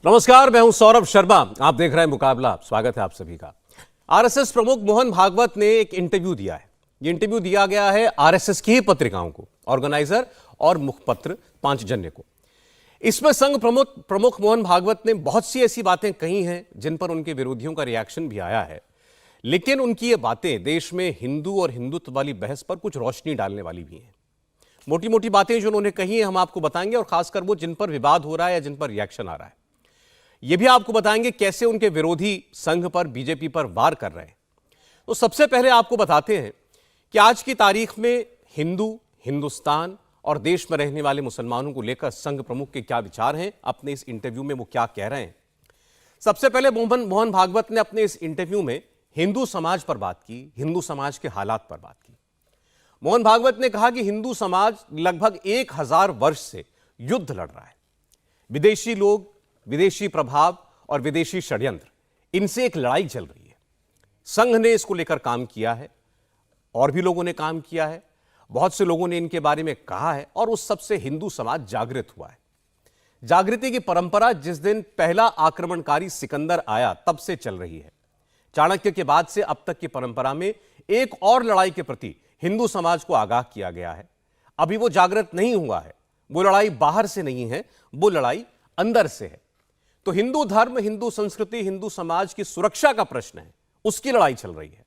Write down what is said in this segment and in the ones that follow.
नमस्कार, मैं हूं सौरभ शर्मा। आप देख रहे हैं मुकाबला। स्वागत है आप सभी का। आरएसएस प्रमुख मोहन भागवत ने एक इंटरव्यू दिया है। ये इंटरव्यू दिया गया है आरएसएस की ही पत्रिकाओं को, ऑर्गेनाइजर और मुखपत्र पांचजन्य को। इसमें संघ प्रमुख मोहन भागवत ने बहुत सी ऐसी बातें कही हैं जिन पर उनके विरोधियों का रिएक्शन भी आया है, लेकिन उनकी ये बातें देश में हिंदू और हिंदुत्व वाली बहस पर कुछ रोशनी डालने वाली भी हैं। मोटी मोटी बातें जो उन्होंने कही हैं हम आपको बताएंगे, और खासकर वो जिन पर विवाद हो रहा है या जिन पर रिएक्शन आ रहा है। यह भी आपको बताएंगे कैसे उनके विरोधी संघ पर, बीजेपी पर वार कर रहे हैं। तो सबसे पहले आपको बताते हैं कि आज की तारीख में हिंदू, हिंदुस्तान और देश में रहने वाले मुसलमानों को लेकर संघ प्रमुख के क्या विचार हैं, अपने इस इंटरव्यू में वो क्या कह रहे हैं। सबसे पहले मोहन भागवत ने अपने इस इंटरव्यू में हिंदू समाज पर बात की, हिंदू समाज के हालात पर बात की। मोहन भागवत ने कहा कि हिंदू समाज लगभग 1000 वर्ष से युद्ध लड़ रहा है। विदेशी लोग, विदेशी प्रभाव और विदेशी षड्यंत्र, इनसे एक लड़ाई चल रही है। संघ ने इसको लेकर काम किया है, और भी लोगों ने काम किया है, बहुत से लोगों ने इनके बारे में कहा है, और उस सबसे हिंदू समाज जागृत हुआ है। जागृति की परंपरा जिस दिन पहला आक्रमणकारी सिकंदर आया तब से चल रही है। चाणक्य के बाद से अब तक की परंपरा में एक और लड़ाई के प्रति हिंदू समाज को आगाह किया गया है। अभी वो जागृत नहीं हुआ है। वो लड़ाई बाहर से नहीं है, वो लड़ाई अंदर से है। तो हिंदू धर्म, हिंदू संस्कृति, हिंदू समाज की सुरक्षा का प्रश्न है, उसकी लड़ाई चल रही है।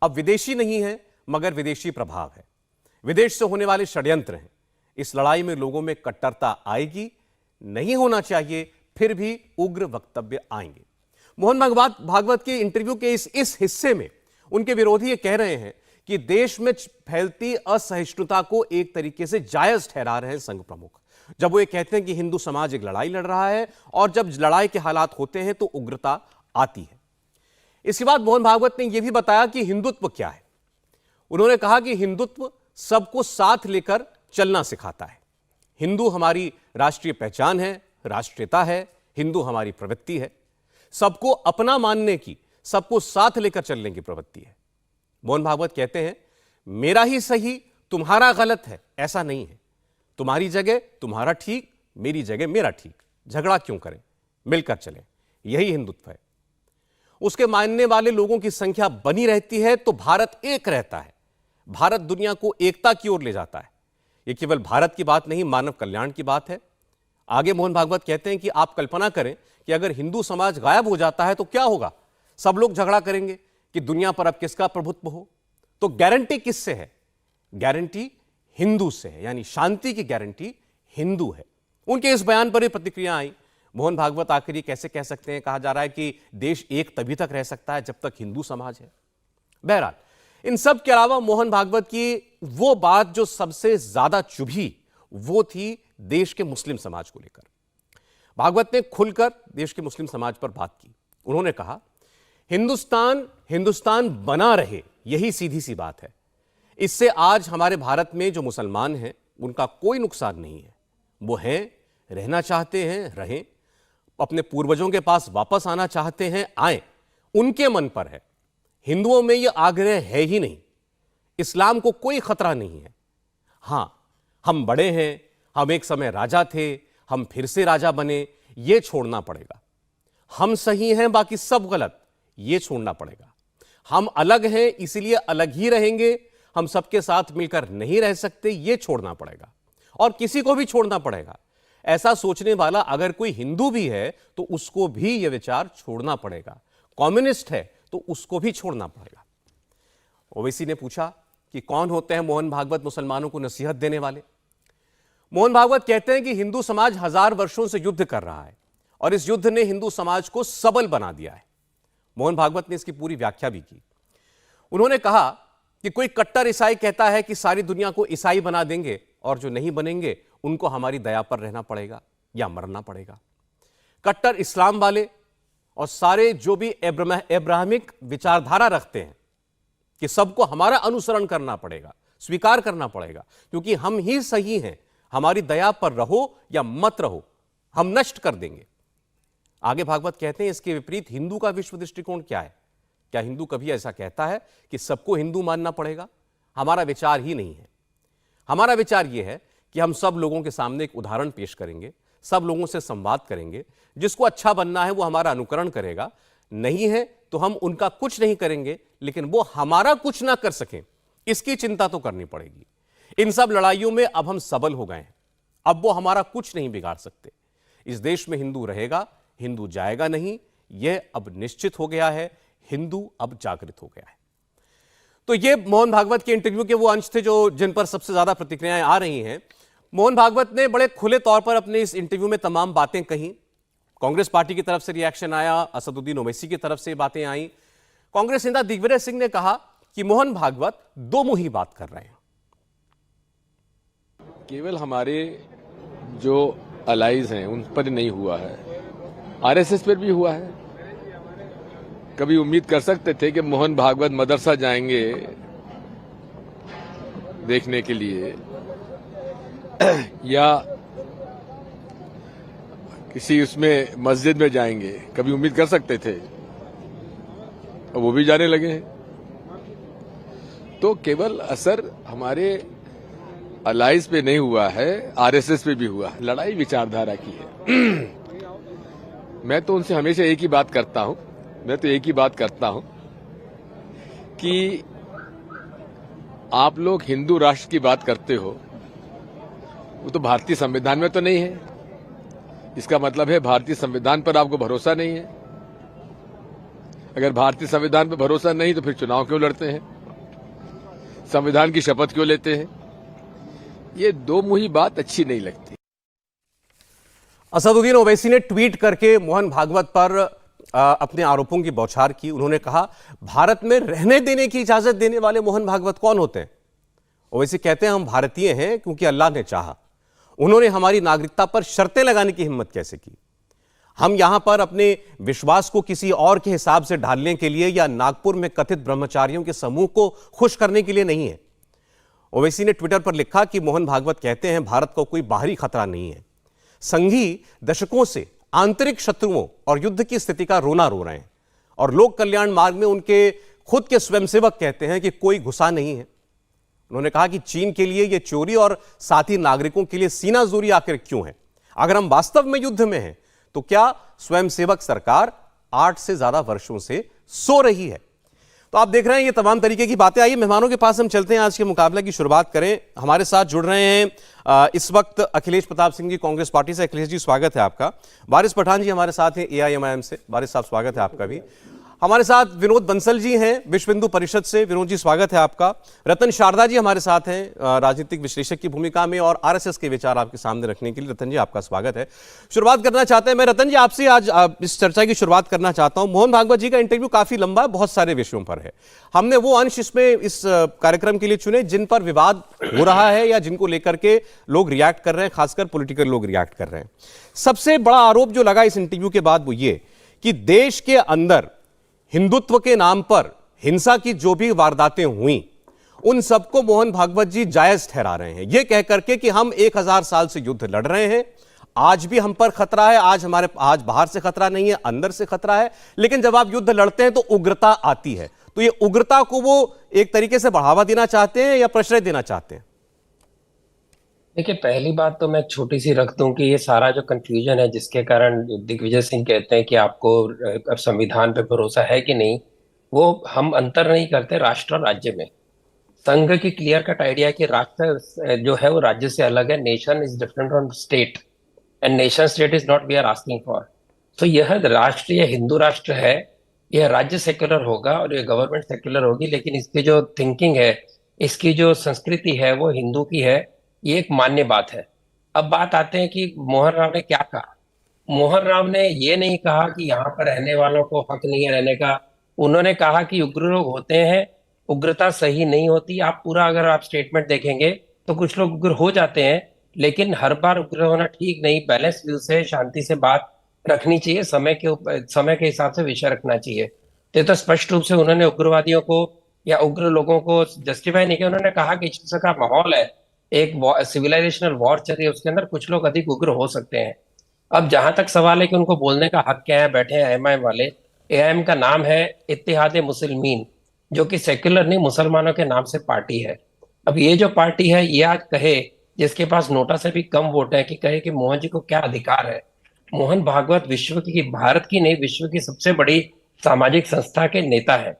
अब विदेशी नहीं है, मगर विदेशी प्रभाव है, विदेश से होने वाले षड्यंत्र हैं। इस लड़ाई में लोगों में कट्टरता आएगी, नहीं होना चाहिए, फिर भी उग्र वक्तव्य आएंगे। मोहन भागवत के इंटरव्यू के इस हिस्से में उनके विरोधी ये कह रहे हैं कि देश में फैलती असहिष्णुता को एक तरीके से जायज ठहरा रहे हैं संघ प्रमुख, जब वो ये कहते हैं कि हिंदू समाज एक लड़ाई लड़ रहा है, और जब लड़ाई के हालात होते हैं तो उग्रता आती है। इसके बाद मोहन भागवत ने यह भी बताया कि हिंदुत्व क्या है। उन्होंने कहा कि हिंदुत्व सबको साथ लेकर चलना सिखाता है। हिंदू हमारी राष्ट्रीय पहचान है, राष्ट्रीयता है, हिंदू हमारी प्रवृत्ति है। सबको अपना मानने की, सबको साथ लेकर चलने की प्रवृत्ति है। मोहन भागवत कहते हैं, मेरा ही सही, तुम्हारा गलत है, ऐसा नहीं है। तुम्हारी जगह तुम्हारा ठीक, मेरी जगह मेरा ठीक। झगड़ा क्यों करें, मिलकर चलें, यही हिंदुत्व है। उसके मानने वाले लोगों की संख्या बनी रहती है तो भारत एक रहता है। भारत दुनिया को एकता की ओर ले जाता है। यह केवल भारत की बात नहीं, मानव कल्याण की बात है। आगे मोहन भागवत कहते हैं कि आप कल्पना करें कि अगर हिंदू समाज गायब हो जाता है तो क्या होगा। सब लोग झगड़ा करेंगे कि दुनिया पर अब किसका प्रभुत्व हो। तो गारंटी किससे है? गारंटी हिंदू से है, यानी शांति की गारंटी हिंदू है। उनके इस बयान पर प्रतिक्रिया आई। मोहन भागवत आखिर ये कैसे कह सकते हैं, कहा जा रहा है कि देश एक तभी तक रह सकता है जब तक हिंदू समाज है। बहरहाल, इन सब के अलावा मोहन भागवत की वो बात जो सबसे ज्यादा चुभी, वो थी देश के मुस्लिम समाज को लेकर। भागवत ने खुलकर देश के मुस्लिम समाज पर बात की। उन्होंने कहा, हिंदुस्तान बना रहे, यही सीधी सी बात है। इससे आज हमारे भारत में जो मुसलमान हैं उनका कोई नुकसान नहीं है। वो हैं, रहना चाहते हैं, रहें। अपने पूर्वजों के पास वापस आना चाहते हैं, आए, उनके मन पर है। हिंदुओं में यह आग्रह है ही नहीं। इस्लाम को कोई खतरा नहीं है। हां, हम बड़े हैं, हम एक समय राजा थे, हम फिर से राजा बने, यह छोड़ना पड़ेगा। हम सही हैं, बाकी सब गलत, यह छोड़ना पड़ेगा। हम अलग हैं, इसलिए अलग ही रहेंगे, हम सबके साथ मिलकर नहीं रह सकते, यह छोड़ना पड़ेगा। और किसी को भी छोड़ना पड़ेगा। ऐसा सोचने वाला अगर कोई हिंदू भी है तो उसको भी यह विचार छोड़ना पड़ेगा। कम्युनिस्ट है तो उसको भी छोड़ना पड़ेगा। ओवैसी ने पूछा कि कौन होते हैं मोहन भागवत मुसलमानों को नसीहत देने वाले। मोहन भागवत कहते हैं कि हिंदू समाज 1000 वर्षों से युद्ध कर रहा है, और इस युद्ध ने हिंदू समाज को सबल बना दिया है। मोहन भागवत ने इसकी पूरी व्याख्या भी की। उन्होंने कहा कि कोई कट्टर ईसाई कहता है कि सारी दुनिया को ईसाई बना देंगे, और जो नहीं बनेंगे उनको हमारी दया पर रहना पड़ेगा या मरना पड़ेगा। कट्टर इस्लाम वाले और सारे जो भी अब्राहमिक विचारधारा रखते हैं कि सबको हमारा अनुसरण करना पड़ेगा, स्वीकार करना पड़ेगा, क्योंकि हम ही सही हैं, हमारी दया पर रहो या मत रहो, हम नष्ट कर देंगे। आगे भागवत कहते हैं, इसके विपरीत हिंदू का विश्व दृष्टिकोण क्या है? क्या हिंदू कभी ऐसा कहता है कि सबको हिंदू मानना पड़ेगा? हमारा विचार ही नहीं है। हमारा विचार यह है कि हम सब लोगों के सामने एक उदाहरण पेश करेंगे, सब लोगों से संवाद करेंगे। जिसको अच्छा बनना है वो हमारा अनुकरण करेगा, नहीं है तो हम उनका कुछ नहीं करेंगे, लेकिन वो हमारा कुछ ना कर सकें इसकी चिंता तो करनी पड़ेगी। इन सब लड़ाइयों में अब हम सबल हो गए हैं, अब वो हमारा कुछ नहीं बिगाड़ सकते। इस देश में हिंदू रहेगा, हिंदू जाएगा नहीं, यह अब निश्चित हो गया है। हिंदू अब जागृत हो गया है। तो ये मोहन भागवत के इंटरव्यू के वो अंश थे जो जिन पर सबसे ज्यादा प्रतिक्रियाएं आ रही हैं। मोहन भागवत ने बड़े खुले तौर पर अपने इस इंटरव्यू में तमाम बातें कही। कांग्रेस पार्टी की तरफ से रिएक्शन आया, असदुद्दीन ओवैसी की तरफ से बातें आई। कांग्रेस नेता दिग्विजय सिंह ने कहा कि मोहन भागवत दो मुही बात कर रहे हैं। केवल हमारे जो अलाइज हैं उन पर नहीं हुआ है, आरएसएस पर भी हुआ है। कभी उम्मीद कर सकते थे कि मोहन भागवत मदरसा जाएंगे देखने के लिए या किसी उसमें मस्जिद में जाएंगे, कभी उम्मीद कर सकते थे? और वो भी जाने लगे हैं। तो केवल असर हमारे अलाइज पे नहीं हुआ है, आरएसएस पे भी हुआ है। लड़ाई विचारधारा की है। मैं तो उनसे हमेशा एक ही बात करता हूं कि आप लोग हिंदू राष्ट्र की बात करते हो, वो तो भारतीय संविधान में तो नहीं है। इसका मतलब है भारतीय संविधान पर आपको भरोसा नहीं है। अगर भारतीय संविधान पर भरोसा नहीं तो फिर चुनाव क्यों लड़ते हैं, संविधान की शपथ क्यों लेते हैं? ये दो मुही बात अच्छी नहीं लगती। असदुद्दीन ओवैसी ने ट्वीट करके मोहन भागवत पर अपने आरोपों की बौछार की। उन्होंने कहा, भारत में रहने देने की इजाजत देने वाले मोहन भागवत कौन होते हैं? ओवैसी कहते हैं, हम भारतीय हैं क्योंकि अल्लाह ने चाहा। उन्होंने हमारी नागरिकता पर शर्तें लगाने की हिम्मत कैसे की? हम यहां पर अपने विश्वास को किसी और के हिसाब से ढालने के लिए या नागपुर में कथित ब्रह्मचारियों के समूह को खुश करने के लिए नहीं है। ओवैसी ने ट्विटर पर लिखा कि मोहन भागवत कहते हैं, भारत को कोई बाहरी खतरा नहीं है। संघी दशकों से आंतरिक शत्रुओं और युद्ध की स्थिति का रोना रो रहे हैं और लोक कल्याण मार्ग में उनके खुद के स्वयंसेवक कहते हैं कि कोई घुसा नहीं है। उन्होंने कहा कि चीन के लिए यह चोरी और साथ ही नागरिकों के लिए सीनाजोरी आखिर क्यों है? अगर हम वास्तव में युद्ध में हैं तो क्या स्वयंसेवक सरकार 8 से ज्यादा वर्षों से सो रही है? तो आप देख रहे हैं ये तमाम तरीके की बातें। आइए मेहमानों के पास हम चलते हैं, आज के मुकाबले की शुरुआत करें। हमारे साथ जुड़ रहे हैं इस वक्त अखिलेश प्रताप सिंह जी कांग्रेस पार्टी से। अखिलेश जी स्वागत है आपका। वारिस पठान जी हमारे साथ हैं एआईएमआईएम से। वारिस साहब स्वागत है आपका भी। हमारे साथ विनोद बंसल जी हैं विश्व हिंदू परिषद से। विनोद जी स्वागत है आपका। रतन शारदा जी हमारे साथ हैं राजनीतिक विश्लेषक की भूमिका में और आरएसएस के विचार आपके सामने रखने के लिए। रतन जी आपका स्वागत है। शुरुआत करना चाहते हैं मैं रतन जी आपसे, आज इस चर्चा की शुरुआत करना चाहता हूं। मोहन भागवत जी का इंटरव्यू काफी लंबा है, बहुत सारे विषयों पर है। हमने वो अंश इसमें इस कार्यक्रम के लिए चुने जिन पर विवाद हो रहा है या जिनको लेकर के लोग रिएक्ट कर रहे हैं, खासकर पॉलिटिकल लोग रिएक्ट कर रहे हैं। सबसे बड़ा आरोप जो लगा इस इंटरव्यू के बाद वो ये कि देश के अंदर हिंदुत्व के नाम पर हिंसा की जो भी वारदातें हुई उन सबको मोहन भागवत जी जायज ठहरा रहे हैं, यह कहकर के कि हम 1000 साल से युद्ध लड़ रहे हैं, आज भी हम पर खतरा है। आज बाहर से खतरा नहीं है, अंदर से खतरा है। लेकिन जब आप युद्ध लड़ते हैं तो उग्रता आती है। तो ये उग्रता को वो एक तरीके से बढ़ावा देना चाहते हैं या प्रश्रय देना चाहते हैं? देखिए, पहली बात तो मैं छोटी सी रख दूं कि ये सारा जो कंफ्यूजन है जिसके कारण दिग्विजय सिंह कहते हैं कि आपको अब संविधान पे भरोसा है कि नहीं, वो हम अंतर नहीं करते राष्ट्र और राज्य में। संघ की क्लियर कट आइडिया है कि राष्ट्र जो है वो राज्य से अलग है। Nation is different from state and nation state is not we are asking for. तो यह राष्ट्र, यह हिंदू राष्ट्र है, यह राज्य सेक्युलर होगा और यह गवर्नमेंट सेक्युलर होगी, लेकिन इसकी जो थिंकिंग है, इसकी जो संस्कृति है वो हिंदू की है। ये एक मान्य बात है। अब बात आते हैं कि मोहन राव ने क्या कहा। मोहन राव ने ये नहीं कहा कि यहाँ पर रहने वालों को हक नहीं है रहने का। उन्होंने कहा कि उग्र लोग होते हैं, उग्रता सही नहीं होती। आप पूरा अगर आप स्टेटमेंट देखेंगे तो कुछ लोग उग्र हो जाते हैं, लेकिन हर बार उग्र होना ठीक नहीं। बैलेंस व्यू से, शांति से बात रखनी चाहिए, समय के हिसाब से विषय रखना चाहिए। तो स्पष्ट रूप से उन्होंने उग्रवादियों को या उग्र लोगों को जस्टिफाई नहीं किया। उन्होंने कहा कि जिस का माहौल है, एक सिविलाइजेशनल वॉर चल रही है, उसके अंदर कुछ लोग अधिक उग्र हो सकते हैं। अब जहां तक सवाल है कि उनको बोलने का हक क्या है, बैठे हैं एएमआईएम वाले। एआईएम का नाम है इत्तेहाद मुस्लिमीन, जो कि सेक्युलर नहीं, मुसलमानों के नाम से पार्टी है। अब ये जो पार्टी है, ये आज कहे जिसके पास नोटा से भी कम वोट है, कि कहे कि मोहन जी को क्या अधिकार है। मोहन भागवत विश्व की, भारत की नहीं, विश्व की सबसे बड़ी सामाजिक संस्था के नेता है।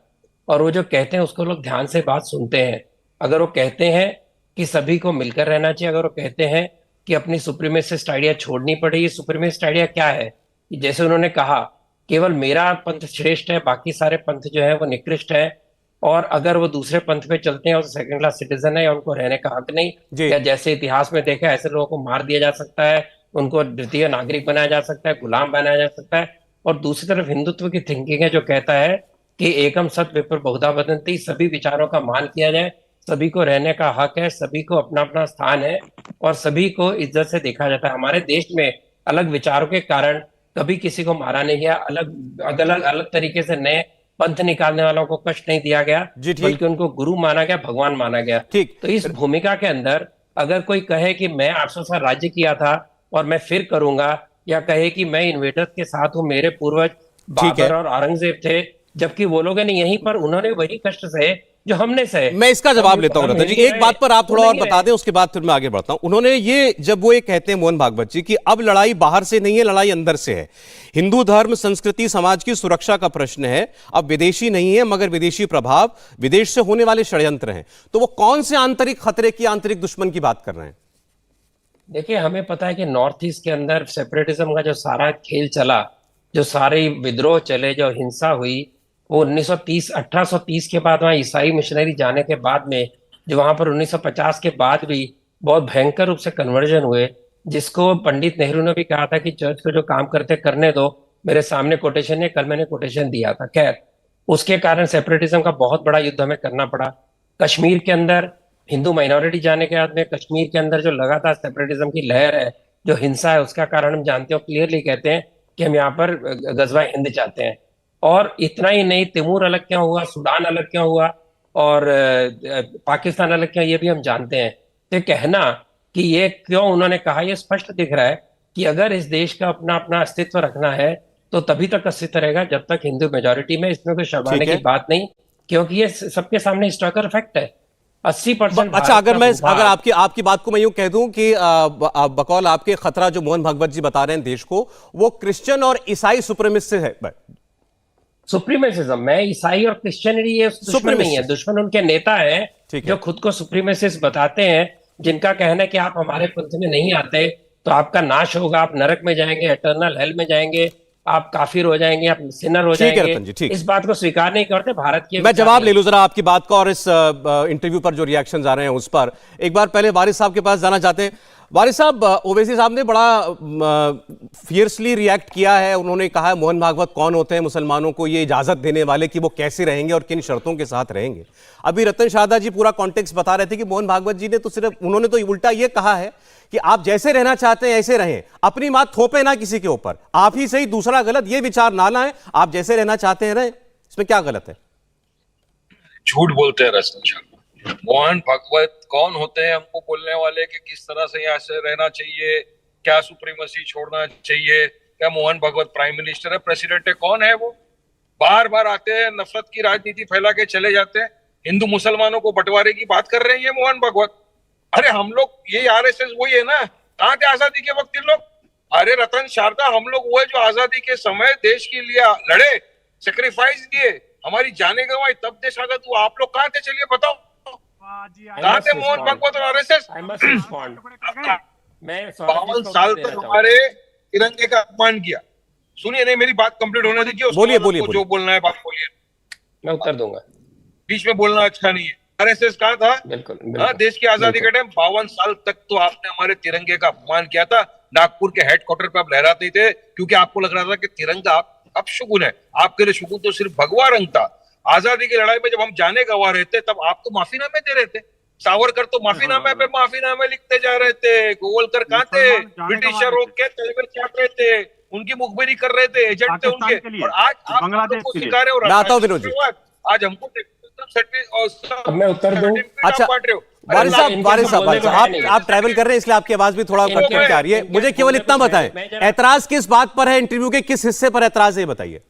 और वो जो कहते हैं उसको लोग ध्यान से बात सुनते हैं। अगर वो कहते हैं कि सभी को मिलकर रहना चाहिए, अगर वो कहते हैं कि अपनी सुप्रीमेसिस्ट आइडिया छोड़नी पड़ेगी, सुप्रीमेसिस्ट आइडिया क्या है? कि जैसे उन्होंने कहा, केवल मेरा पंथ श्रेष्ठ है, बाकी सारे पंथ जो है वो निकृष्ट है, और अगर वो दूसरे पंथ पे चलते हैं और सेकंड क्लास सिटीजन है, या उनको रहने का हक नहीं, जी या जैसे इतिहास में देखा ऐसे लोगों को मार दिया जा सकता है, उनको द्वितीय नागरिक बनाया जा सकता है, गुलाम बनाया जा सकता है। और दूसरी तरफ हिंदुत्व की थिंकिंग है जो कहता है कि एकम सत विप्र बहुधा वदंती, सभी विचारों का मान किया जाए, सभी को रहने का हक है, सभी को अपना अपना स्थान है, और सभी को इज्जत से देखा जाता है। हमारे देश में अलग विचारों के कारण कभी किसी को मारा नहीं गया, अलग अलग अलग तरीके से नए पंथ निकालने वालों को कष्ट नहीं दिया गया, जी ठीक बल्कि उनको गुरु माना गया, भगवान माना गया। ठीक। तो इस भूमिका के अंदर अगर कोई कहे कि मैं 800 साल राज्य किया था और मैं फिर करूंगा, या कहे कि मैं इन्वेडर्स के साथ हूं, मेरे पूर्वज ठीक है। बाबर और औरंगजेब थे, जबकि वो लोग नहीं, यहीं पर उन्होंने वही कष्ट सहे जो हमने सहे। मैं इसका जवाब लेता हूं रतन जी। एक बात पर आप थोड़ा और बता दें, उसके बाद फिर मैं आगे बढ़ता हूं। उन्होंने ये, जब वो ये कहते हैं मोहन भागवत जी कि अब लड़ाई बाहर से नहीं है, लड़ाई अंदर से है, हिंदू धर्म संस्कृति समाज की सुरक्षा का प्रश्न है, अब विदेशी नहीं है मगर विदेशी प्रभाव, विदेश से होने वाले षड्यंत्र हैं, तो वो कौन से आंतरिक खतरे की, आंतरिक दुश्मन की बात कर रहे हैं? देखिए, हमें पता है कि नॉर्थ ईस्ट के अंदर सेपरेटिज्म का जो सारा खेल चला, जो सारे विद्रोह चले, जो हिंसा हुई, वो 1930 1830 के बाद वहाँ ईसाई मिशनरी जाने के बाद में, जो वहां पर 1950 के बाद भी बहुत भयंकर रूप से कन्वर्जन हुए, जिसको पंडित नेहरू ने भी कहा था कि चर्च को जो काम करते करने दो। मेरे सामने कोटेशन है, कल मैंने कोटेशन दिया था। खैर, उसके कारण सेपरेटिज्म का बहुत बड़ा युद्ध हमें करना पड़ा। कश्मीर के अंदर हिंदू माइनॉरिटी जाने के बाद में कश्मीर के अंदर जो लगातार सेपरेटिज्म की लहर है, जो हिंसा है, उसका कारण हम जानते हो, क्लियरली कहते हैं कि हम यहाँ पर गजवा हिंद चाहते हैं। और इतना ही नहीं, तिमूर अलग क्यों हुआ, सूडान अलग क्यों हुआ, और पाकिस्तान अलग क्यों, ये भी हम जानते हैं। तो कहना कि ये क्यों उन्होंने कहा, ये स्पष्ट दिख रहा है कि अगर इस देश का अपना अपना अस्तित्व रखना है तो तभी तक अस्तित्व रहेगा जब तक हिंदू मेजोरिटी में। इसमें कोई शर्माने की बात नहीं, क्योंकि ये सबके सामने हिस्टोरिकल फैक्ट है। 80% अच्छा, अगर आपकी बात को मैं यूं कह दूं कि बकौल आपके खतरा जो मोहन भागवत जी बता रहे हैं देश को, वो क्रिश्चियन और ईसाई सुप्रीमेसी है। सुप्रीमेसिज्म में ईसाई और क्रिश्चियनिटी ये दुश्मन नहीं है, दुश्मन उनके नेता हैं जो खुद को सुप्रीमेसिस्ट बताते हैं, जिनका कहना है कि आप हमारे पंथ में नहीं आते तो आपका नाश होगा, आप नरक में जाएंगे, एटर्नल हेल में जाएंगे, आप काफिर हो जाएंगे, आप सिनर हो जाएंगे। इस बात को स्वीकार नहीं करते भारत की। मैं जवाब ले लूं जरा आपकी बात का, और इस इंटरव्यू पर जो रिएक्शंस आ रहे हैं उस पर एक बार पहले वारिस साहब के पास जाना चाहते हैं। वारिस साहब, ओवैसी साहब ने बड़ा फियर्सली रिएक्ट किया है। उन्होंने कहा है मोहन भागवत कौन होते हैं मुसलमानों को ये इजाजत देने वाले कि वो कैसे रहेंगे और किन शर्तों के साथ रहेंगे। अभी रतन शारदा जी पूरा कॉन्टेक्स्ट बता रहे थे कि मोहन भागवत जी ने तो सिर्फ, उन्होंने तो उल्टा ये कहा है कि आप जैसे रहना चाहते हैं ऐसे रहें, अपनी बात थोपे ना किसी के ऊपर, आप ही सही दूसरा गलत, ये विचार ना लाएं, आप जैसे रहना चाहते हैं रहें। इसमें क्या गलत है? झूठ बोलते हैं रतन शर्मा। मोहन भागवत कौन होते हैं हमको बोलने वाले कि किस तरह से यहाँ से रहना चाहिए, क्या सुप्रीमेसी छोड़ना चाहिए, क्या मोहन भागवत प्राइम मिनिस्टर है, प्रेसिडेंट है, कौन है वो? बार बार आते हैं, नफरत की राजनीति फैला के चले जाते हैं, हिंदू मुसलमानों को बंटवारे की बात कर रहे हैं ये मोहन भागवत। अरे हम लोग, ये आरएसएस वही है ना, कहाँ थे आजादी के वक्त इन लोग? अरे रतन शारदा, हम लोग वो है जो आजादी के समय देश के लिए लड़े, सेक्रीफाइस दिए, हमारी जाने गंवाई, तब देश आजाद हुआ। आप लोग कहाँ थे, चलिए बताओ, कहाँ थे मोहन भागवत और आरएसएस? 52 साल तक हमारे तिरंगे का अपमान किया। सुनिए, नहीं मेरी बात कंप्लीट होने दीजिए, बोलिए, जो बोलना है बात बोलिए, मैं उत्तर दूंगा। बीच में बोलना अच्छा नहीं है। आरएसएस कहा था बिल्कुल, देश की आजादी के टाइम 52 साल तक तो आपने हमारे तिरंगे का अपमान किया था। नागपुर के हेडक्वार्टर पे आप लहराते थे क्योंकि आपको लग रहा था कि तिरंगा अब शुगुन है, आपके लिए शुगुन तो सिर्फ भगवा रंग था। आजादी की लड़ाई में जब हम जाने गंवा रहे थे तब आप तो माफीनामे दे रहे थे। सावरकर तो माफीनामे पे माफीनामे लिखते जा रहे थे। गोवलकर कहाँ थे? ब्रिटिशरों के तलवे चाट रहे थे, उनकी मुखबिरी कर रहे थे, एजेंट थे उनके। और आज आप हमको सिखा रहे हो, आज हमको मैं उत्तर दूं। अच्छा, वारिस साहब, आप ट्रैवल कर रहे हैं इसलिए आपकी आवाज भी थोड़ा कट आ रही है। मुझे केवल इतना बताएं, ऐतराज किस बात पर है, इंटरव्यू के किस हिस्से पर ऐतराज है, बताइए।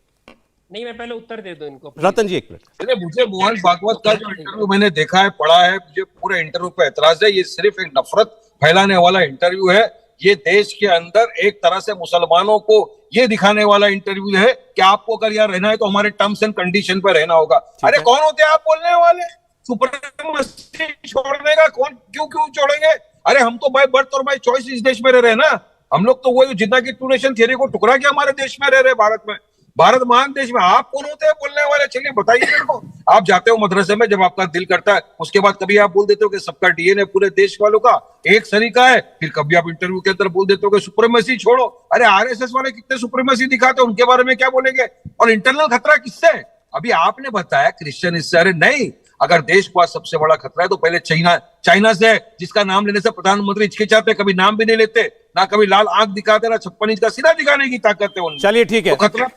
नहीं, मैं पहले उत्तर दे दूं इनको। रतन जी, एक मिनट। मुझे मोहन भागवत का जो इंटरव्यू मैंने देखा है, पढ़ा है, मुझे पूरे पूरे इंटरव्यू पे एतराज है। ये सिर्फ एक नफरत फैलाने वाला इंटरव्यू है। ये देश के अंदर एक तरह से मुसलमानों को ये दिखाने वाला इंटरव्यू है कि आपको अगर यहाँ रहना है तो हमारे टर्म्स एंड कंडीशन पर रहना होगा। अरे कौन होते हैं आप बोलने वाले? सुप्रीमेसी छोड़ने का कौन, क्यों क्यों छोड़ेंगे? अरे हम तो बाय बर्थ और बाय चॉइस इस देश में रह रहे हैं ना। हम लोग तो वही जितना की टू नेशन थियरी को टुकरा के हमारे देश में रह रहे, भारत में, भारत महान देश में। आप कौन होते हैं बोलने वाले? चलिए बताइए मेरे को। आप जाते हो मदरसे में जब आपका दिल करता है, उसके बाद कभी आप बोल देते हो कि सबका डीएनए पूरे देश वालों का एक सरीका है, फिर कभी आप इंटरव्यू के अंदर बोल देते हो कि सुप्रीमेसी छोड़ो। अरे आरएसएस वाले कितने सुप्रीमेसी दिखाते हैं, उनके बारे में क्या बोलेंगे? और इंटरनल खतरा किससे? अभी आपने बताया क्रिश्चियन इससे। अरे नहीं, अगर देश को आज सबसे बड़ा खतरा है तो पहले चाइना से है, जिसका नाम लेने से प्रधानमंत्री हिचकिचाते, कभी नाम भी नहीं लेते, ना कभी लाल आंख दिखाते, ना 56 इंच का सीधा दिखाने की ताकत है उनमें। चलिए ठीक है, तो खतरा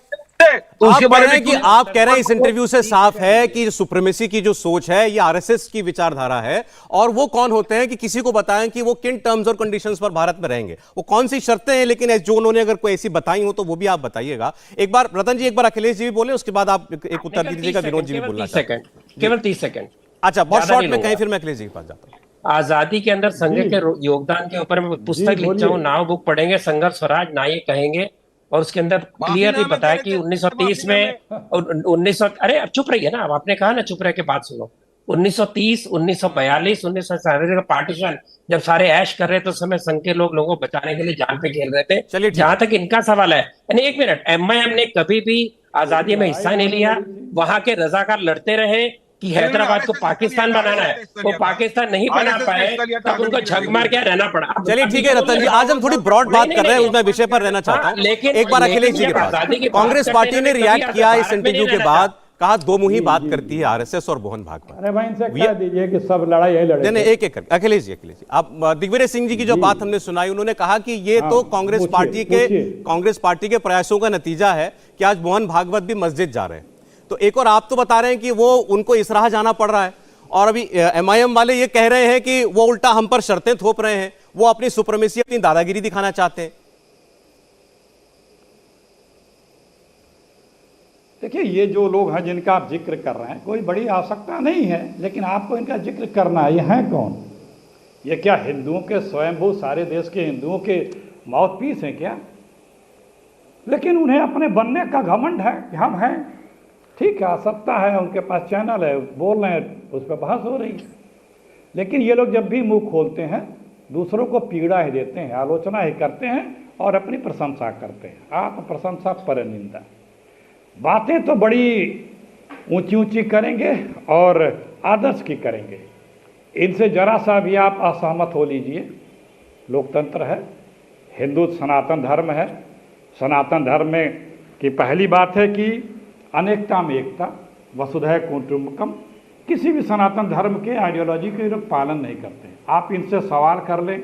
तो आप उसके कह बारे रहे हैं में कि आप कह रहे हैं इस इंटरव्यू से साफ है कि सुप्रीमेसी की जो सोच है ये आरएसएस की विचारधारा है, और वो कौन होते हैं कि किसी को बताएं कि वो किन टर्म्स और कंडीशंस पर भारत में रहेंगे, वो कौन सी शर्तें हैं, लेकिन जो उन्होंने अगर कोई ऐसी बताई हो तो वो भी आप बताइएगा। एक बार रतन जी, एक बार अखिलेश जी भी बोले, उसके बाद आप एक उत्तर दीजिएगा। विनोद जी भी बोलना चाहते हैं। केवल 30 सेकंड। अच्छा, बहुत शॉर्ट में कहीं, फिर मैं अखिलेश जी के पास जाता हूँ। आजादी के अंदर संघ के योगदान के ऊपर मैं पुस्तक लिखता हूँ, नाव बुक पढ़ेंगे, संघर्ष स्वराज ना ये कहेंगे, और उसके अंदर क्लियरली बताया कि 1930 में 1900, अरे अब चुप रहिए ना, अब आपने कहा ना चुप रह के बात सुनो। 1930, 1942, 1947 का पार्टीशन जब सारे ऐश कर रहे थे उस समय संघ के लोगों को बचाने के लिए जान पे खेल रहे थे। जहां तक इनका सवाल है, यानी एक मिनट, एमआईएम ने कभी भी आजादी में हिस्सा नहीं लिया। वहां के रजाकार लड़ते रहे कि हैदराबाद को पाकिस्तान बनाना है, वो पाकिस्तान नहीं बना पाए, तब उनको झक मार के रहना पड़ा। चलिए ठीक है रतन जी, आज हम थोड़ी ब्रॉड बात कर रहे हैं, उसमें विषय पर रहना चाहता हूं। लेकिन एक बार अखिलेश जी के पास, कांग्रेस पार्टी ने रिएक्ट किया इस इंटरव्यू के बाद, कहा दो मुही बात करती है आरएसएस और मोहन भागवत। अरे भाई इनसे कह दीजिए कि सब लड़ाई है, लड़ाई नहीं, एक एक करके अखिलेश जी आप दिग्विजय सिंह जी की जो बात हमने सुनाई, उन्होंने कहा कि ये तो कांग्रेस पार्टी के प्रयासों का नतीजा है कि आज मोहन भागवत भी मस्जिद जा रहे हैं। तो एक और आप तो बता रहे हैं कि वो उनको इस राह जाना पड़ रहा है, और अभी एमआईएम वाले ये कह रहे हैं कि वो उल्टा हम पर शर्तें थोप रहे हैं, वो अपनी सुप्रीमेसी, अपनी दादागिरी दिखाना चाहते हैं। देखिए, ये जो लोग हैं जिनका आप जिक्र कर रहे हैं, कोई बड़ी आवश्यकता नहीं है, लेकिन आपको इनका जिक्र करना है। ये हैं कौन? ये क्या हिंदुओं के स्वयंभू, सारे देश के हिंदुओं के माउथपीस हैं क्या? लेकिन उन्हें अपने बनने का घमंड है कि हम हैं। ठीक है, आवश्यकता है, उनके पास चैनल है, बोल रहे हैं, उस पर बहस हो रही है। लेकिन ये लोग जब भी मुंह खोलते हैं दूसरों को पीड़ा ही देते हैं, आलोचना ही करते हैं और अपनी प्रशंसा करते हैं। आत्म प्रशंसा पर निंदा। बातें तो बड़ी ऊंची ऊंची करेंगे और आदर्श की करेंगे। इनसे जरा सा भी आप असहमत हो लीजिए। लोकतंत्र है, हिंदू सनातन धर्म है। सनातन धर्म में की पहली बात है कि अनेकता में एकता, वसुधैव कुटुंबकम। किसी भी सनातन धर्म के आइडियोलॉजी के लोग पालन नहीं करते। आप इनसे सवाल कर लें,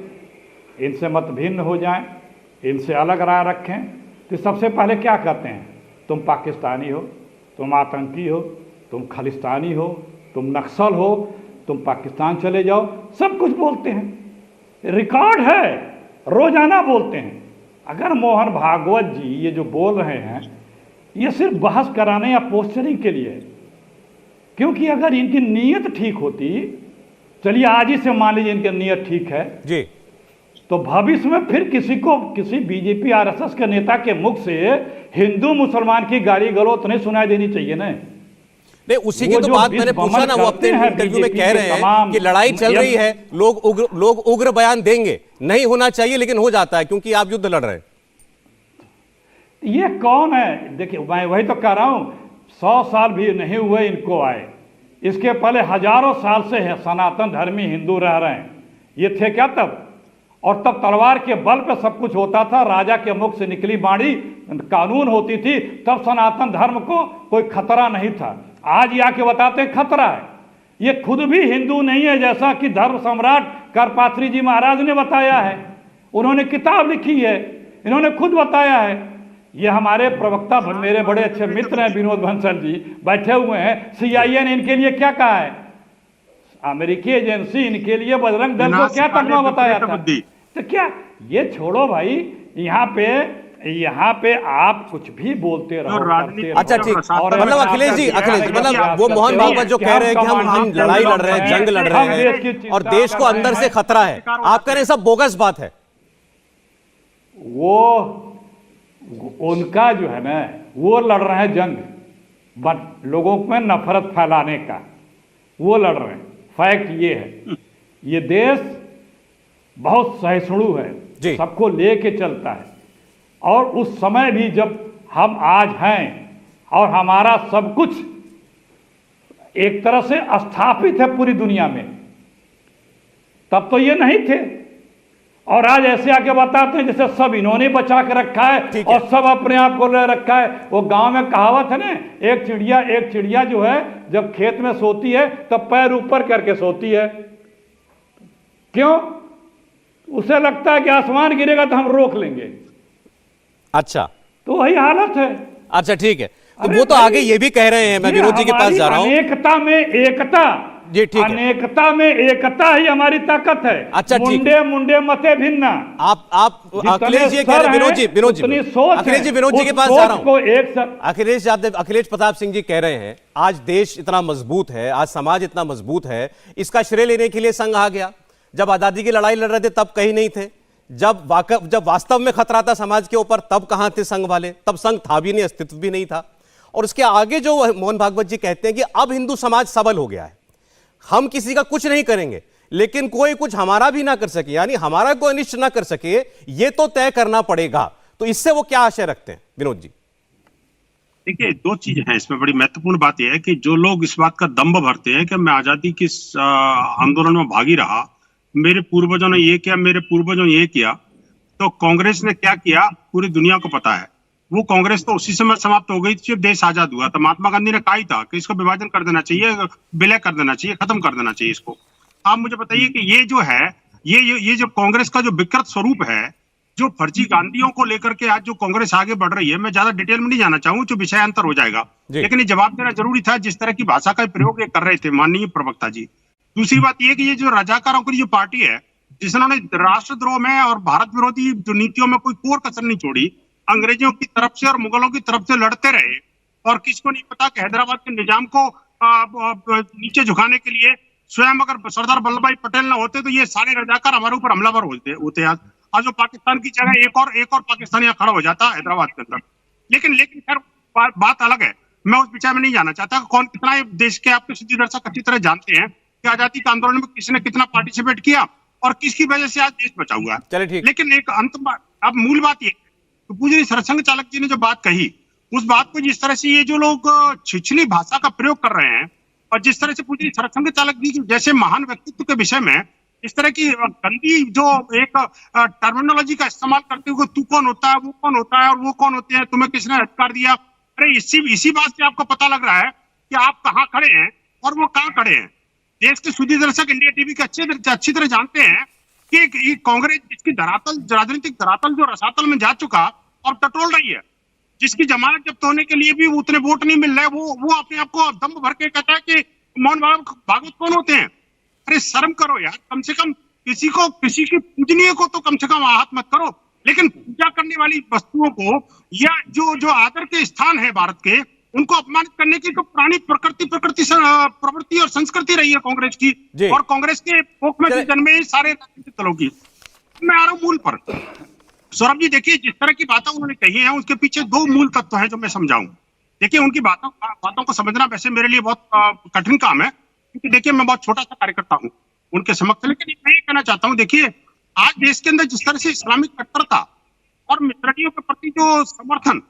इनसे मत भिन्न हो जाएं, इनसे अलग राय रखें, तो सबसे पहले क्या कहते हैं? तुम पाकिस्तानी हो, तुम आतंकी हो, तुम खालिस्तानी हो, तुम नक्सल हो, तुम पाकिस्तान चले जाओ, सब कुछ बोलते हैं। रिकॉर्ड है, रोजाना बोलते हैं। अगर मोहन भागवत जी ये जो बोल रहे हैं ये सिर्फ बहस कराने या पोस्टरिंग के लिए है, क्योंकि अगर इनकी नीयत ठीक होती, चलिए आज ही से मान लीजिए इनकी नीयत ठीक है जी, तो भविष्य में फिर किसी बीजेपी आरएसएस के नेता के मुख से हिंदू मुसलमान की गाली गलौज नहीं सुनाई देनी चाहिए ना। नहीं, उसी की तो बात मैंने पूछा ना, वो अपने इंटरव्यू में कह रहे हैं कि लड़ाई चल रही है, लोग उग्र बयान देंगे, नहीं होना चाहिए लेकिन हो जाता है क्योंकि आप युद्ध लड़ रहे हैं। ये कौन है? देखिए, मैं वही तो कह रहा हूं, 100 साल भी नहीं हुए इनको आए, इसके पहले हजारों साल से है सनातन धर्मी हिंदू रह रहे हैं। ये थे क्या तब? और तब तलवार के बल पे सब कुछ होता था, राजा के मुख से निकली बाणी कानून होती थी, तब सनातन धर्म को कोई खतरा नहीं था। आज ये आके बताते हैं खतरा है। ये खुद भी हिंदू नहीं है, जैसा कि धर्म सम्राट करपात्री जी महाराज ने बताया है। उन्होंने किताब लिखी है, इन्होंने खुद बताया है। ये हमारे प्रवक्ता मेरे बड़े अच्छे मित्र हैं विनोद बंसल जी, बैठे हुए हैं। सीआईए ने इनके लिए क्या कहा है? अमेरिकी एजेंसी इनके लिए बजरंग दल को क्या तकमा बताया था? तो क्या ये छोड़ो भाई, यहाँ पे यहाँ पे आप कुछ भी बोलते रहो, करते अच्छा रहो। ठीक, और मतलब मैं अखिलेश जी, आपका अखिलेश जी, प्रयास मतलब वो करते मोहन रहो भागवत जो कि कह रहे हैं कि हम कमांड लड़ाई लड़ रहे हैं, हैं, जंग लड़ हम रहे देश की हैं चिंता और देश को कर रहे अंदर से हैं। खतरा है, आप कह रहे हैं सब बोगस बात है। वो उनका जो है ना, वो लड़ रहे हैं जंग, बट लोगों में नफरत फैलाने का वो लड़ रहे हैं। फैक्ट ये है, ये देश बहुत सहिष्णु है, जी। सबको लेके चलता है। और उस समय भी जब हम आज हैं और हमारा सब कुछ एक तरह से स्थापित है पूरी दुनिया में, तब तो ये नहीं थे। और आज ऐसे आके बताते हैं जैसे सब इन्होंने बचा के रखा है और सब अपने आप को ले रखा है। वो गांव में कहावत है ना, एक चिड़िया जो है जब खेत में सोती है तब पैर ऊपर करके सोती है। क्यों? उसे लगता है कि आसमान गिरेगा तो हम रोक लेंगे। अच्छा, तो वही हालत है। अच्छा ठीक है, तो अरे वो तो भाई, आगे ये भी कह रहे हैं, मैं ये विनोद जी के पास हमारी जा रहा हूं। अनेकता में एकता, जी ठीक है। अनेकता में एकता ही हमारी ताकत है। अच्छा, ठीक। मुंडे मुंडे मते भिन्न। आप अखिलेश जी कह रहे हैं, विनोद जी अखिलेश जी विनोद जी के पास जा रहा हूं। अखिलेश प्रताप सिंह जी कह रहे हैं आज देश इतना मजबूत है, आज समाज इतना मजबूत है, इसका श्रेय लेने के लिए संघ आ गया। जब आजादी की लड़ाई लड़ रहे थे तब कहीं नहीं थे, जब वास्तव में खतरा था समाज के ऊपर तब कहां थे संघ वाले? तब संघ था भी नहीं, अस्तित्व भी नहीं था। और उसके आगे जो मोहन भागवत जी कहते हैं कि अब हिंदू समाज सबल हो गया है, हम किसी का कुछ नहीं करेंगे लेकिन कोई कुछ हमारा भी ना कर सके, यानी हमारा कोई अनिष्ट ना कर सके, ये तो तय करना पड़ेगा। तो इससे वो क्या आशय रखते हैं विनोद जी? देखिए, दो चीजें हैं इसमें। बड़ी महत्वपूर्ण बात यह है कि जो लोग इस बात का दंभ भरते हैं कि मैं आजादी के आंदोलन में भागी रहा, मेरे पूर्वजों ने ये किया, मेरे पूर्वजों ने ये किया, तो कांग्रेस ने क्या किया पूरी दुनिया को पता है। वो कांग्रेस तो उसी समय समाप्त हो गई थी जब देश आजाद हुआ। तो महात्मा गांधी ने कहा ही था कि इसको विभाजन कर देना चाहिए, विलय कर देना चाहिए, खत्म कर देना चाहिए इसको। आप मुझे बताइए कि ये जो है, ये जो कांग्रेस का जो विकृत स्वरूप है, जो फर्जी गांधियों को लेकर के आज जो कांग्रेस आगे बढ़ रही है, मैं ज्यादा डिटेल में नहीं जाना चाहूंगा, जो विषयांतर हो जाएगा, लेकिन ये जवाब देना जरूरी था जिस तरह की भाषा का प्रयोग ये कर रहे थे माननीय प्रवक्ता जी। दूसरी बात यह कि ये जो रजाकारों की जो पार्टी है, जिन्होंने राष्ट्रद्रोह में और भारत विरोधी जो नीतियों में कोई कोर कसर नहीं छोड़ी, अंग्रेजों की तरफ से और मुगलों की तरफ से लड़ते रहे, और किसको नहीं पता कि हैदराबाद के निजाम को नीचे झुकाने के लिए स्वयं अगर सरदार वल्लभ भाई पटेल न होते तो ये सारे रजाकार हमारे ऊपर हमलावर होते। आज जो पाकिस्तान की जगह एक और पाकिस्तान यहाँ खड़ा हो जाता हैदराबाद के अंदर। लेकिन खैर बात अलग है, मैं उस विषय में नहीं जाना चाहता। कौन कितना देश के आपके सिद्धि दर्शक अच्छी तरह जानते हैं कि आजादी के आंदोलन में किसने कितना पार्टिसिपेट किया और किसकी वजह से आज देश बचा हुआ है। लेकिन एक अब मूल बात ये, तो पूज्य सरसंघ चालक जी ने जो बात कही, उस बात को जिस तरह से ये जो लोग छिछली भाषा का प्रयोग कर रहे हैं, और जिस तरह से पूज्य सरसंघ चालक जी जैसे महान व्यक्तित्व के विषय में इस तरह की गंदी जो एक टर्मिनोलॉजी का इस्तेमाल करते हुए, तू कौन होता है, वो कौन होता है और वो कौन होते हैं, तुम्हें किसने अधिकार दिया। अरे इसी बात से आपको पता लग रहा है कि आप कहाँ खड़े हैं और वो कहाँ खड़े हैं। देश के सुधी दर्शक इंडिया टीवी के अच्छी तरह जानते हैं कि कांग्रेस जिसकी धरातल, राजनीतिक धरातल जो रसातल में जा चुका और टटोल रही है, जिसकी जमानत जब्त होने के लिए भी उतने वोट नहीं मिल रहे, वो अपने आप को दम भर के कहता है कि मोहन भागवत कौन होते हैं। अरे शर्म करो यार, कम से कम किसी की पूजनीय को तो कम से कम आहत मत करो। लेकिन पूजा करने वाली वस्तुओं को या जो आदर के स्थान है भारत के, उनको अपमानित करने की तो पुरानी प्रवृत्ति और संस्कृति रही है कांग्रेस की, और कांग्रेस के पोख में जन्मे सारे राजनीतिक दलों की। मैं आ रहा हूं मूल पर। सौरभ जी देखिए, जिस तरह की बातें उन्होंने कही है उसके पीछे दो मूल तत्व हैं जो मैं समझाऊं। देखिए, उनकी बातों को समझना वैसे मेरे लिए बहुत कठिन काम है, क्योंकि देखिए मैं बहुत छोटा सा कार्यकर्ता हूं उनके समक्ष। लेकिन मैं ये कहना चाहता हूं, देखिए आज देश के अंदर जिस तरह से इस्लामिक कट्टरता और मित्रतियों के प्रति जो समर्थन,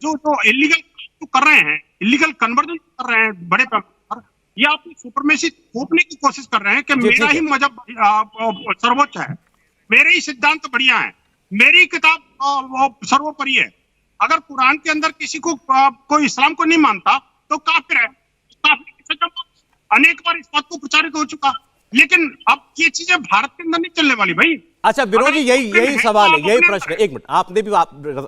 जो इलीगल कर रहे हैं, इलीगल कन्वर्जन कर रहे हैं बड़े पैमाने पर, या अपनी सुपरमेसी थोपने की कोशिश कर रहे हैं कि मेरा ही मजहब सर्वोच्च है, मेरे ही सिद्धांत बढ़िया है, मेरी किताब सर्वोपरि है। अगर कुरान के अंदर किसी को कोई इस्लाम को नहीं मानता तो काफिर है, अनेक बार इस बात को प्रचारित हो चुका। लेकिन अब ये चीजें भारत के अंदर नहीं चलने वाली भाई। अच्छा विनोद जी, यही सवाल है, यही प्रश्न है। एक मिनट, आपने भी,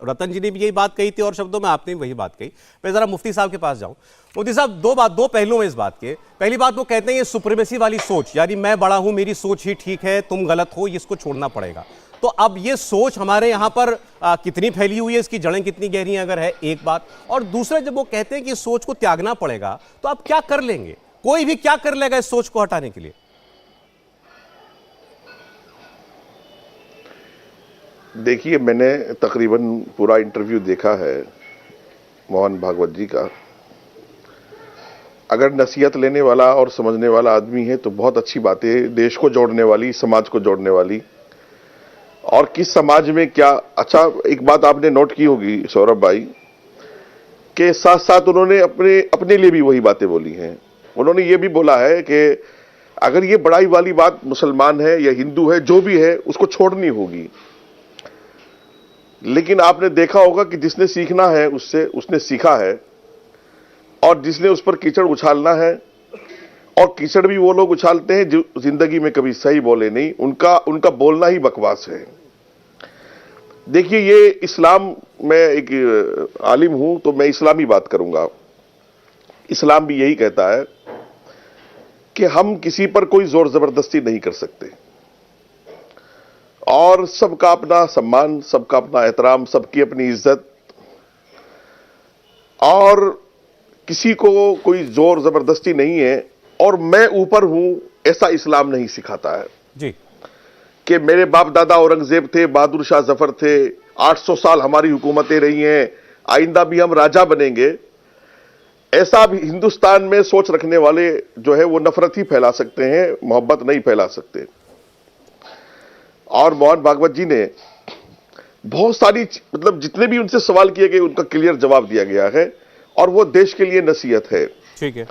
रतन जी ने भी यही बात कही थी और शब्दों में आपने भी वही बात कही। मैं जरा मुफ्ती साहब के पास जाऊं। मुफ्ती साहब, दो पहलू हैं इस बात के। पहली बात, वो कहते हैं ये सुप्रीमेसी वाली सोच, यानी मैं बड़ा हूं, मेरी सोच ही ठीक है, तुम गलत हो, इसको छोड़ना पड़ेगा। तो अब ये सोच हमारे यहाँ पर कितनी फैली हुई है, इसकी जड़ें कितनी गहरी हैं, अगर है एक बात। और दूसरा, जब वो कहते हैं कि इस सोच को त्यागना पड़ेगा, तो आप क्या कर लेंगे? कोई भी क्या कर लेगा इस सोच को हटाने के लिए? देखिए, मैंने तकरीबन पूरा इंटरव्यू देखा है मोहन भागवत जी का। अगर नसीहत लेने वाला और समझने वाला आदमी है तो बहुत अच्छी बात है, देश को जोड़ने वाली, समाज को जोड़ने वाली। और किस समाज में क्या, अच्छा एक बात आपने नोट की होगी सौरभ भाई, के साथ साथ उन्होंने अपने लिए भी वही बातें बोली हैं। उन्होंने ये भी बोला है कि अगर ये बड़ाई वाली बात मुसलमान है या हिंदू है, जो भी है, उसको छोड़नी होगी। लेकिन आपने देखा होगा कि जिसने सीखना है उससे, उसने सीखा है, और जिसने उस पर कीचड़ उछालना है, और कीचड़ भी वो लोग उछालते हैं जो जिंदगी में कभी सही बोले नहीं, उनका बोलना ही बकवास है। देखिए, ये इस्लाम, मैं एक आलिम हूं तो मैं इस्लामी बात करूंगा। इस्लाम भी यही कहता है कि हम किसी पर कोई जोर जबरदस्ती नहीं कर सकते, और सबका अपना सम्मान, सबका अपना एहतराम, सबकी अपनी इज्जत, और किसी को कोई जोर जबरदस्ती नहीं है। और मैं ऊपर हूं, ऐसा इस्लाम नहीं सिखाता है जी, कि मेरे बाप दादा औरंगजेब थे, बहादुर शाह जफर थे, 800 साल हमारी हुकूमतें रही हैं, आइंदा भी हम राजा बनेंगे। ऐसा भी हिंदुस्तान में सोच रखने वाले जो है वो नफरत ही फैला सकते हैं, मोहब्बत नहीं फैला सकते। और मोहन भागवत जी ने बहुत सारी, मतलब जितने भी उनसे सवाल किए गए उनका क्लियर जवाब दिया गया है, और वो देश के लिए नसीहत है। ठीक है।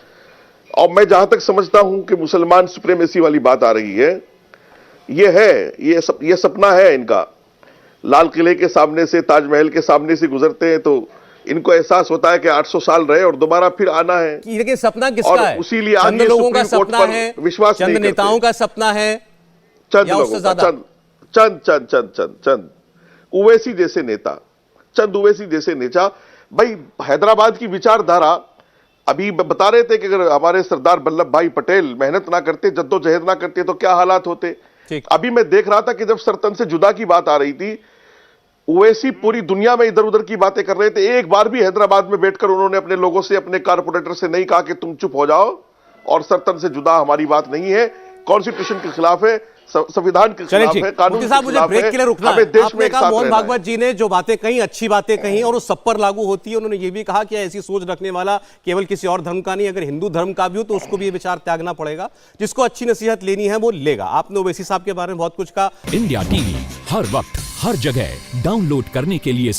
और मैं जहां तक समझता हूं कि मुसलमान सुप्रीमेसी वाली बात आ रही है, ये सपना है इनका। लाल किले के सामने से, ताजमहल के सामने से गुजरते हैं तो इनको एहसास होता है कि 800 साल रहे और दोबारा फिर आना है। लेकिन सपना और किसका है? उसीलिए आज चंद ये लोगों का सुप्रीम कोर्ट सपना पर है, विश्वास चंद नहीं करते। नेताओं का सपना है, चंद या उससे लोगों का, ज्यादा? चंद उवैसी जैसे नेता, चंद उवैसी जैसे नेता। भाई, हैदराबाद की विचारधारा, अभी बता रहे थे कि अगर हमारे सरदार वल्लभ भाई पटेल मेहनत ना करते, जद्दोजहद ना करते, तो क्या हालात होते। अभी मैं देख रहा था कि जब सरतन से जुदा की बात आ रही थी, ओवैसी पूरी दुनिया में इधर उधर की बातें कर रहे थे। एक बार भी हैदराबाद में बैठकर उन्होंने अपने लोगों से, अपने कारपोरेटर से नहीं कहा कि तुम चुप हो जाओ और सरतन से जुदा हमारी बात नहीं है, कॉन्स्टिट्यूशन के खिलाफ है, संविधान के खिलाफ है, कानून के साहब, मुझे खिलाफ ब्रेक है। के लिए रुकना है। हमें देश में आपने एक कहा साथ मोहन रहना है। भागवत जी ने जो बातें कही, अच्छी बातें कही, और वो सब पर लागू होती है। उन्होंने ये भी कहा कि ऐसी सोच रखने वाला केवल किसी और धर्म का नहीं, अगर हिंदू धर्म का भी हो तो उसको भी ये विचार त्यागना पड़ेगा। जिसको अच्छी नसीहत लेनी है वो लेगा। आपने ओवैसी साहब के बारे में बहुत कुछ कहा। इंडिया टीवी हर वक्त हर जगह डाउनलोड करने के लिए